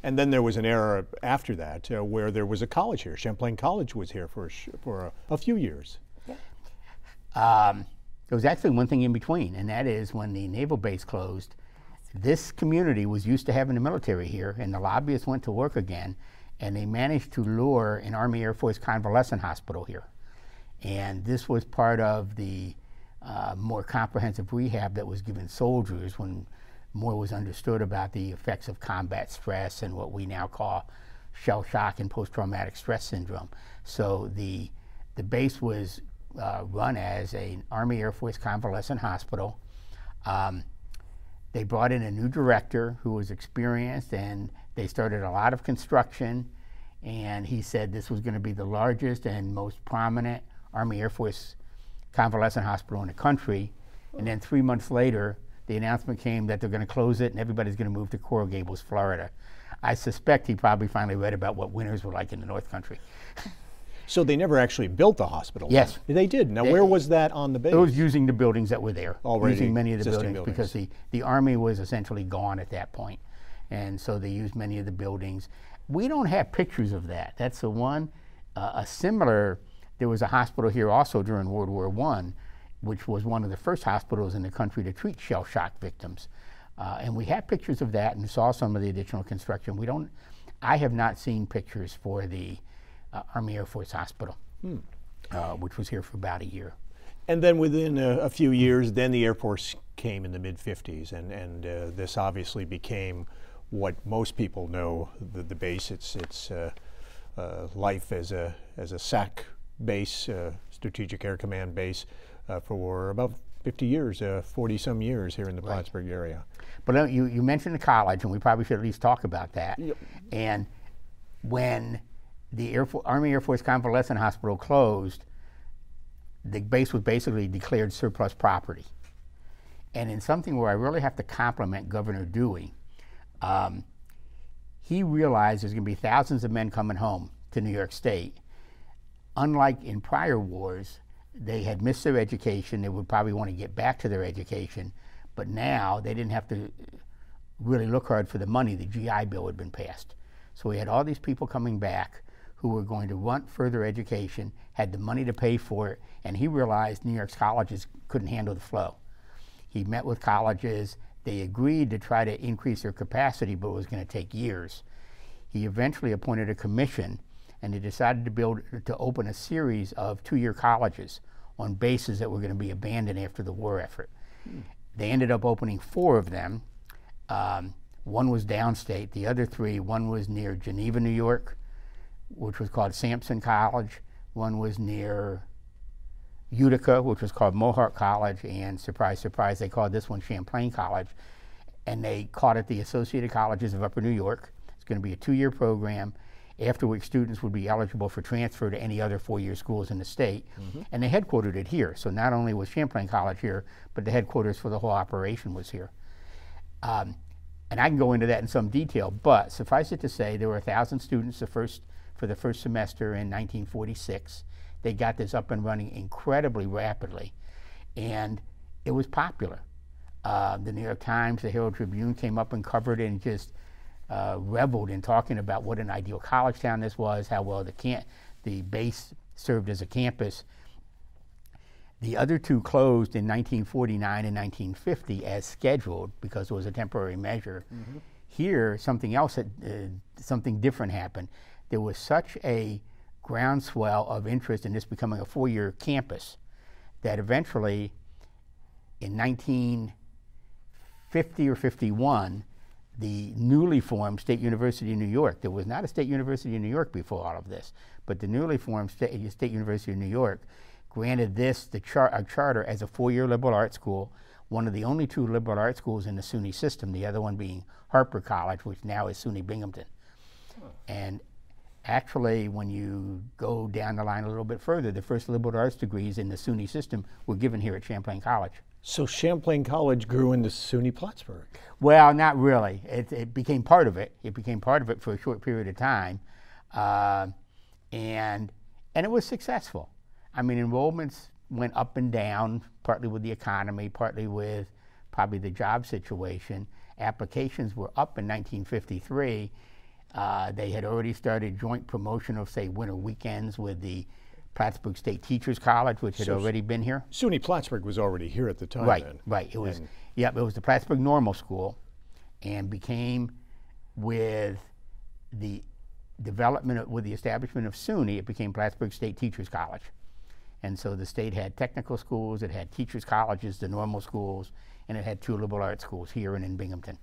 And then there was an era after that where there was a college here. Champlain College was here for a few years. There was actually one thing in between, and that is when the naval base closed, this community was used to having the military here, and the lobbyists went to work again, and they managed to lure an Army Air Force convalescent hospital here. And this was part of the more comprehensive rehab that was given soldiers when more was understood about the effects of combat stress and what we now call shell shock and post-traumatic stress syndrome. So the base was run as an Army Air Force convalescent hospital. They brought in a new director who was experienced, and they started a lot of construction, and he said this was going to be the largest and most prominent Army Air Force convalescent hospital in the country. And then 3 months later, the announcement came that they're going to close it and everybody's going to move to Coral Gables, Florida. I suspect he probably finally read about what winters were like in the North Country. So they never actually built the hospital? Yes. They did. Now, where was that on the base? It was using the buildings that were there. Already using many of the existing buildings, because the Army was essentially gone at that point. And so they used many of the buildings. We don't have pictures of that. That's the one. A similar, there was a hospital here also during World War I, which was one of the first hospitals in the country to treat shell shock victims. And we have pictures of that and saw some of the additional construction. I have not seen pictures for the Army Air Force Hospital, which was here for about a year. And then within a few years, then the Air Force came in the mid-50s, and this obviously became what most people know, the base. It's life as a SAC base, Strategic Air Command base, for about 50 years, 40-some years here in the Plattsburgh area. But you mentioned the college, and we probably should at least talk about that. Yep. And when the Army Air Force Convalescent Hospital closed, the base was basically declared surplus property. And in something where I really have to compliment Governor Dewey, he realized there's going to be thousands of men coming home to New York State. Unlike in prior wars, they had missed their education. They would probably want to get back to their education. But now they didn't have to really look hard for the money. The GI Bill had been passed. So we had all these people coming back who were going to want further education, had the money to pay for it, and he realized New York's colleges couldn't handle the flow. He met with colleges. They agreed to try to increase their capacity, but it was going to take years. He eventually appointed a commission, and they decided to open a series of two-year colleges on bases that were going to be abandoned after the war effort. They ended up opening 4 of them. One was downstate. The other 3, one was near Geneva, New York, which was called Sampson College. One was near Utica, which was called Mohawk College, and surprise, surprise, they called this one Champlain College, and they called it the Associated Colleges of Upper New York. It's going to be a 2-year program, after which students would be eligible for transfer to any other 4-year schools in the state. And they headquartered it here. So not only was Champlain College here, but the headquarters for the whole operation was here. And I can go into that in some detail, but suffice it to say, there were 1,000 students for the first semester in 1946. They got this up and running incredibly rapidly, and it was popular. The New York Times, the Herald Tribune came up and covered it and just reveled in talking about what an ideal college town this was, how well the base served as a campus. The other 2 closed in 1949 and 1950 as scheduled because it was a temporary measure. Here, something different happened. There was such a groundswell of interest in this becoming a 4-year campus that eventually in 1950 or 51, the newly formed State University of New York, there was not a State University of New York before all of this, but the newly formed State University of New York granted this a charter as a 4-year liberal arts school, one of the only 2 liberal arts schools in the SUNY system, the other one being Harper College, which now is SUNY Binghamton. And actually, when you go down the line a little bit further, the first liberal arts degrees in the SUNY system were given here at Champlain College. So Champlain College grew into SUNY Plattsburgh? Well, not really. It became part of it. It became part of it for a short period of time, and it was successful. I mean, enrollments went up and down, partly with the economy, partly with probably the job situation. Applications were up in 1953, They had already started joint promotion of, say, winter weekends with the Plattsburgh State Teachers College, which had already been here. SUNY Plattsburgh was already here at the time. Right, then. right. It was, it was the Plattsburgh Normal School, and became, with the development, with the establishment of SUNY, it became Plattsburgh State Teachers College. And so the state had technical schools, it had teachers colleges, the normal schools, and it had 2 liberal arts schools here and in Binghamton.